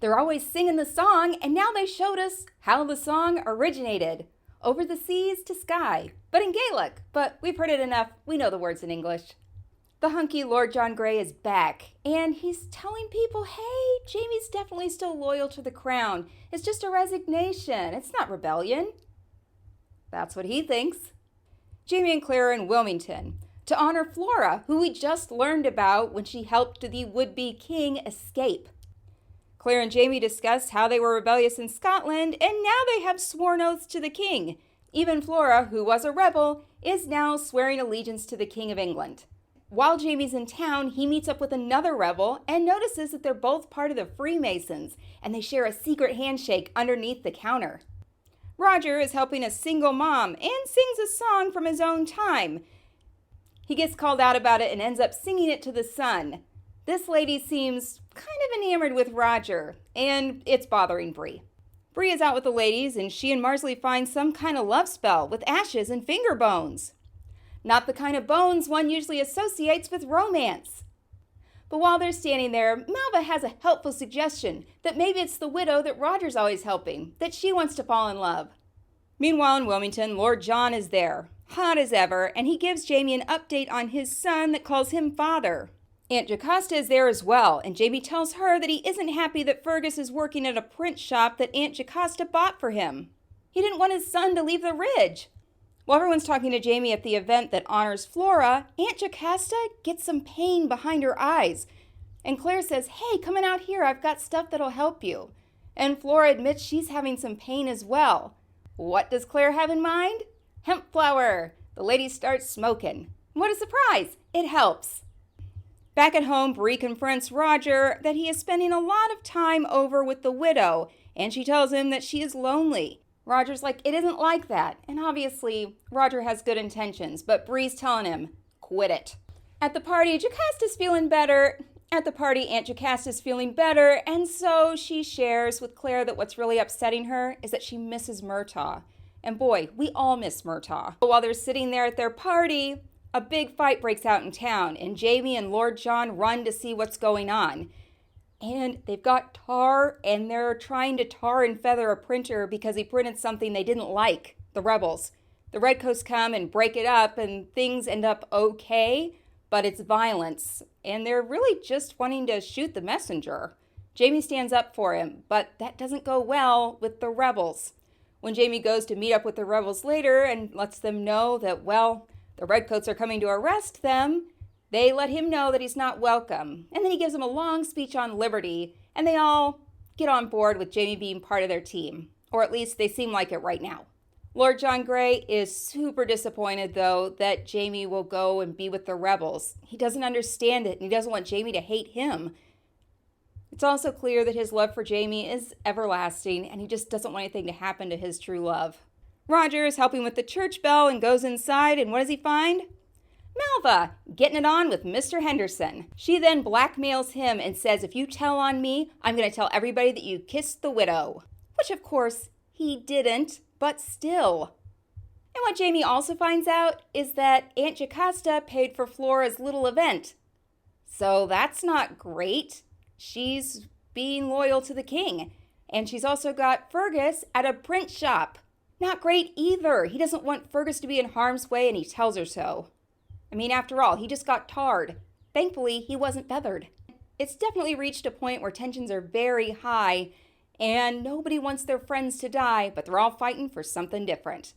They're always singing the song, and now they showed us how the song originated. Over the seas to sky, but in Gaelic. But we've heard it enough, we know the words in English. The hunky Lord John Grey is back, and he's telling people, hey, Jamie's definitely still loyal to the crown. It's just a resignation, it's not rebellion. That's what he thinks. Jamie and Claire are in Wilmington to honor Flora, who we just learned about when she helped the would-be king escape. Claire and Jamie discuss how they were rebellious in Scotland, and now they have sworn oaths to the king. Even Flora, who was a rebel, is now swearing allegiance to the King of England. While Jamie's in town, he meets up with another rebel and notices that they're both part of the Freemasons, and they share a secret handshake underneath the counter. Roger is helping a single mom and sings a song from his own time. He gets called out about it and ends up singing it to the sun. This lady seems kind of enamored with Roger, and it's bothering Bree. Bree is out with the ladies, and she and Marsley find some kind of love spell with ashes and finger bones. Not the kind of bones one usually associates with romance. But while they're standing there, Malva has a helpful suggestion that maybe it's the widow that Roger's always helping, that she wants to fall in love. Meanwhile in Wilmington, Lord John is there, hot as ever, and he gives Jamie an update on his son that calls him father. Aunt Jocasta is there as well, and Jamie tells her that he isn't happy that Fergus is working at a print shop that Aunt Jocasta bought for him. He didn't want his son to leave the ridge. While everyone's talking to Jamie at the event that honors Flora, Aunt Jocasta gets some pain behind her eyes. And Claire says, hey, coming out here, I've got stuff that'll help you. And Flora admits she's having some pain as well. What does Claire have in mind? Hemp flower. The lady starts smoking. What a surprise! It helps. Back at home, Bree confronts Roger that he is spending a lot of time over with the widow, and she tells him that she is lonely. Roger's like, it isn't like that. And obviously, Roger has good intentions, but Bree's telling him, quit it. At the party, Jocasta's feeling better. At the party, Aunt Jocasta's feeling better, and so she shares with Claire that what's really upsetting her is that she misses Murtaugh. And boy, we all miss Murtaugh. While they're sitting there at their party, a big fight breaks out in town, and Jamie and Lord John run to see what's going on. And they've got tar, and they're trying to tar and feather a printer because he printed something they didn't like, the rebels. The Redcoats come and break it up, and things end up okay, but it's violence. And they're really just wanting to shoot the messenger. Jamie stands up for him, but that doesn't go well with the rebels. When Jamie goes to meet up with the rebels later and lets them know that, well, the Redcoats are coming to arrest them, they let him know that he's not welcome. And then he gives them a long speech on liberty, and they all get on board with Jamie being part of their team. Or at least they seem like it right now. Lord John Grey is super disappointed, though, that Jamie will go and be with the rebels. He doesn't understand it, and he doesn't want Jamie to hate him. It's also clear that his love for Jamie is everlasting, and he just doesn't want anything to happen to his true love. Roger is helping with the church bell and goes inside, and what does he find? Malva, getting it on with Mr. Henderson. She then blackmails him and says, if you tell on me, I'm going to tell everybody that you kissed the widow. Which, of course, he didn't, but still. And what Jamie also finds out is that Aunt Jocasta paid for Flora's little event. So that's not great. She's being loyal to the king. And she's also got Fergus at a print shop. Not great either. He doesn't want Fergus to be in harm's way, and he tells her so. I mean, after all, he just got tarred. Thankfully, he wasn't feathered. It's definitely reached a point where tensions are very high, and nobody wants their friends to die, but they're all fighting for something different.